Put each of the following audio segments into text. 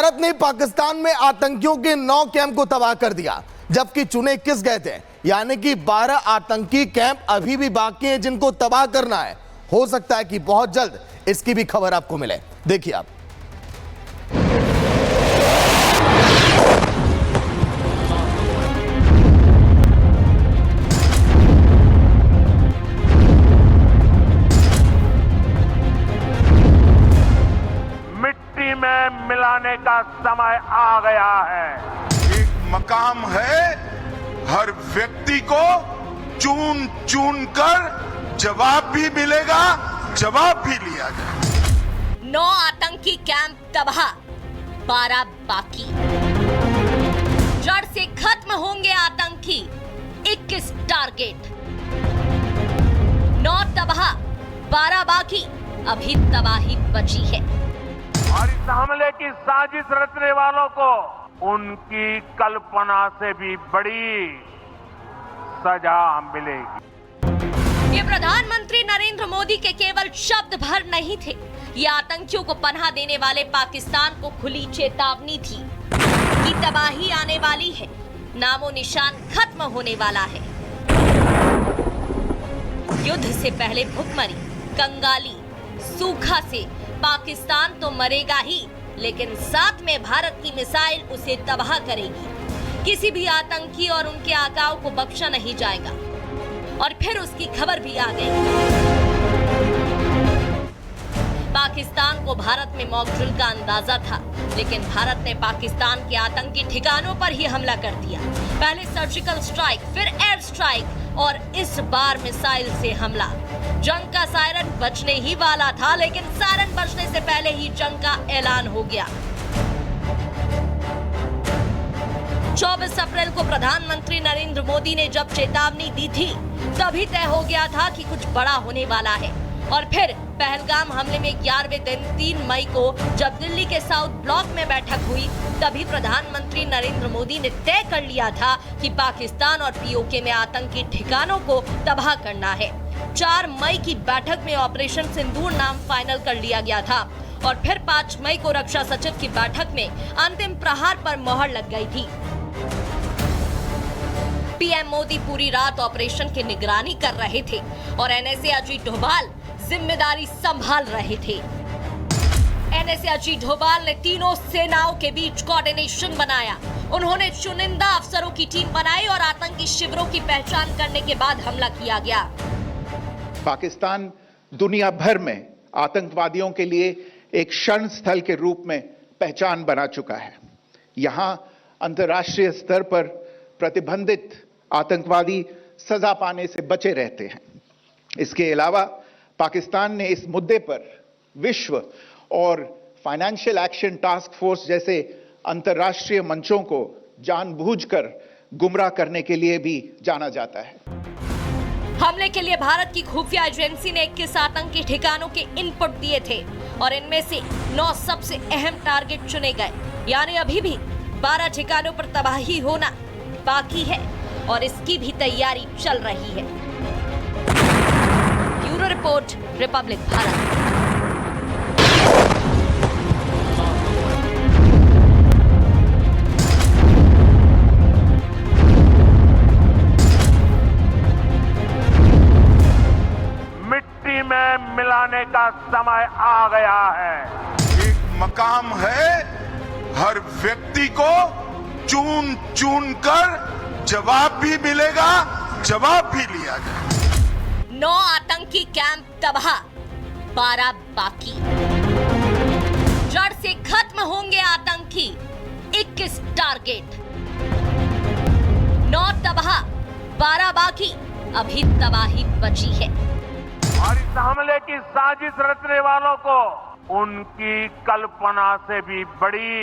भारत ने पाकिस्तान में आतंकियों के 9 कैंप को तबाह कर दिया, जबकि चुने 21 गए थे। यानी कि 12 आतंकी कैंप अभी भी बाकी हैं जिनको तबाह करना है। हो सकता है कि बहुत जल्द इसकी भी खबर आपको मिले। देखिए आप। मिट्टी में मिलाने का समय आ गया है। एक मकाम है, हर व्यक्ति को चुन चुन कर जवाब भी मिलेगा, जवाब भी लिया जाए। 9 आतंकी कैंप तबाह, 12 बाकी। जड़ से खत्म होंगे आतंकी, 21 टारगेट। 9 तबाह, 12 बाकी, अभी तबाही बची है। और इस हमले की साजिश रचने वालों को उनकी कल्पना से भी बड़ी सजा मिलेगी। ये प्रधानमंत्री नरेंद्र मोदी के केवल शब्द भर नहीं थे, ये आतंकियों को पनाह देने वाले पाकिस्तान को खुली चेतावनी थी कि तबाही आने वाली है, नामो निशान खत्म होने वाला है। युद्ध से पहले भुखमरी, कंगाली, सूखा से पाकिस्तान तो मरेगा ही, लेकिन साथ में भारत की मिसाइल उसे तबाह करेगी। किसी भी आतंकी और उनके आकाओं को बख्शा नहीं जाएगा। और फिर उसकी खबर भी आ गई। पाकिस्तान को भारत में मॉक ड्रिल का अंदाजा था, लेकिन भारत ने पाकिस्तान के आतंकी ठिकानों पर ही हमला कर दिया। पहले सर्जिकल स्ट्राइक, फिर एयर स्ट्राइक और इस बार मिसाइल से हमला। जंग का सायरन बजने ही वाला था, लेकिन सायरन बजने से पहले ही जंग का ऐलान हो गया। 24 अप्रैल को प्रधानमंत्री नरेंद्र मोदी ने जब चेतावनी दी थी, तभी तय हो गया था कि कुछ बड़ा होने वाला है। और फिर पहलगाम हमले में 11वें दिन 3 मई को जब दिल्ली के साउथ ब्लॉक में बैठक हुई, तभी प्रधानमंत्री नरेंद्र मोदी ने तय कर लिया था कि पाकिस्तान और पीओके में आतंकी ठिकानों को तबाह करना है। 4 मई की बैठक में ऑपरेशन सिंदूर नाम फाइनल कर लिया गया था और फिर 5 मई को रक्षा सचिव की बैठक में अंतिम प्रहार पर मोहर लग गई थी। पीएम मोदी पूरी रात ऑपरेशन की निगरानी कर रहे थे और एनएसए अजीत डोभाल जिम्मेदारी संभाल रहे थे। एनएसए अजीत डोभाल ने तीनों सेनाओं के बीच कोऑर्डिनेशन बनाया। उन्होंने चुनिंदा अफसरों की टीम बनाई और आतंकी शिविरों की पहचान करने के बाद हमला किया गया। पाकिस्तान दुनिया भर में आतंकवादियों के लिए एक शरण स्थल के रूप में पहचान बना चुका है। यहाँ अंतर्राष्ट्रीय स्तर पर प्रतिबंधित आतंकवादी सजा पाने से बचे रहते हैं। इसके अलावा पाकिस्तान ने इस मुद्दे पर विश्व और फाइनेंशियल एक्शन टास्क फोर्स जैसे अंतर्राष्ट्रीय मंचों को जानबूझकर गुमराह करने के लिए भी जाना जाता है। हमले के लिए भारत की खुफिया एजेंसी ने 21 आतंकी ठिकानों के इनपुट दिए थे और इनमें से 9 सबसे अहम टारगेट चुने गए। यानी अभी भी 12 ठिकानों पर तबाही होना बाकी है और इसकी भी तैयारी चल रही है। Bureau report, Republic Bharat. मिट्टी में मिलाने का समय आ गया है। एक मकाम है, हर व्यक्ति को चुन चुन कर जवाब भी मिलेगा, जवाब भी लिया जाए। 9 आतंकी कैंप तबाह, 12 बाकी। जड़ से खत्म होंगे आतंकी, 21 टारगेट। 9 तबाह, 12 बाकी, अभी तबाही बची है। और इस हमले की साजिश रचने वालों को उनकी कल्पना से भी बड़ी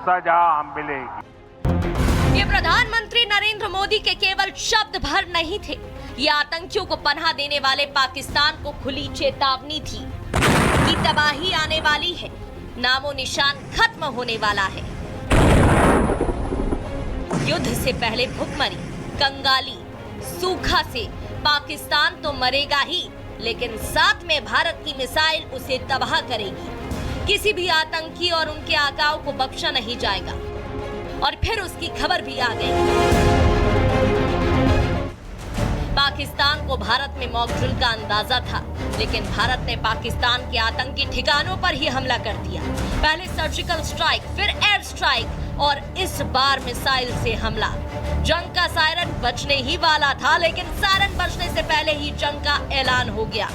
सजा मिलेगी। ये प्रधानमंत्री नरेंद्र मोदी के केवल शब्द भर नहीं थे, ये आतंकियों को पनाह देने वाले पाकिस्तान को खुली चेतावनी थी कि तबाही आने वाली है, नामो निशान खत्म होने वाला है। युद्ध से पहले भुखमरी, कंगाली, सूखा से पाकिस्तान तो मरेगा ही, लेकिन साथ में भारत की मिसाइल उसे तबाह करेगी। किसी भी आतंकी और उनके आकाओं को बख्शा नहीं जाएगा। और फिर उसकी खबर भी आ गई। पाकिस्तान को भारत में मॉक ड्रिल का अंदाजा था, लेकिन भारत ने पाकिस्तान के आतंकी ठिकानों पर ही हमला कर दिया। पहले सर्जिकल स्ट्राइक, फिर एयर स्ट्राइक और इस बार मिसाइल से हमला। जंग का सायरन बजने ही वाला था, लेकिन सायरन बजने से पहले ही जंग का ऐलान हो गया।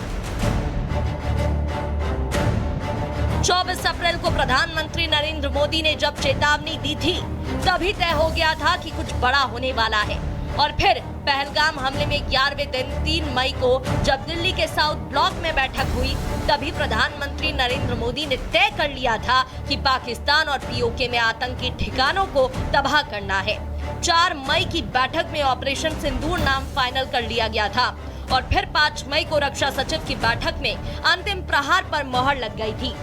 24 अप्रैल को प्रधानमंत्री नरेंद्र मोदी ने जब चेतावनी दी थी, तभी तय हो गया था कि कुछ बड़ा होने वाला है। और फिर पहलगाम हमले में 11वें दिन 3 मई को जब दिल्ली के साउथ ब्लॉक में बैठक हुई, तभी प्रधानमंत्री नरेंद्र मोदी ने तय कर लिया था कि पाकिस्तान और पीओके में आतंकी ठिकानों को तबाह करना है। 4 मई की बैठक में ऑपरेशन सिंदूर नाम फाइनल कर लिया गया था और फिर 5 मई को रक्षा सचिव की बैठक में अंतिम प्रहार पर मोहर लग गई थी।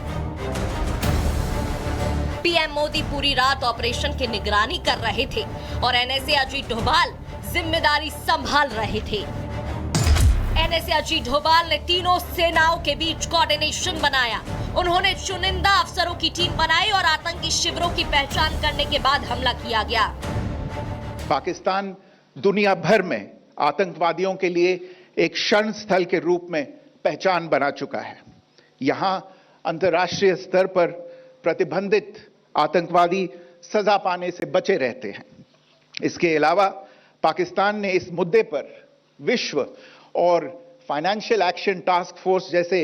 पीएम मोदी पूरी रात ऑपरेशन की निगरानी कर रहे थे और एनएसए अजीत डोभाल जिम्मेदारी संभाल रहे थे। एनएसए अजीत डोभाल ने तीनों सेनाओं के बीच कोऑर्डिनेशन बनाया। उन्होंने चुनिंदा अफसरों की टीम बनाई और आतंकी शिविरों की पहचान करने के बाद हमला किया गया। पाकिस्तान दुनिया भर में आतंकवादियों के लिए एक शरण स्थल के रूप में पहचान बना चुका है। यहां अंतर्राष्ट्रीय स्तर पर प्रतिबंधित आतंकवादी सजा पाने से बचे रहते हैं। इसके अलावा पाकिस्तान ने इस मुद्दे पर विश्व और फाइनेंशियल एक्शन टास्क फोर्स जैसे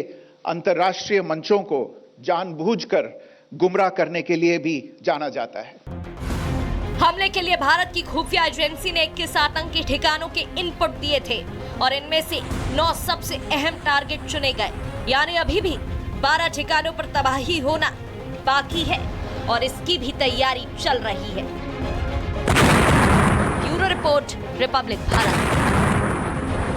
अंतर्राष्ट्रीय मंचों को जानबूझकर गुमराह करने के लिए भी जाना जाता है। हमले के लिए भारत की खुफिया एजेंसी ने 21 आतंकी ठिकानों के इनपुट दिए थे और इनमें से 9 सबसे अहम टारगेट चुने गए। यानी अभी भी 12 ठिकानों पर तबाही होना बाकी है और इसकी भी तैयारी चल रही है। Bureau report, Republic Bharat.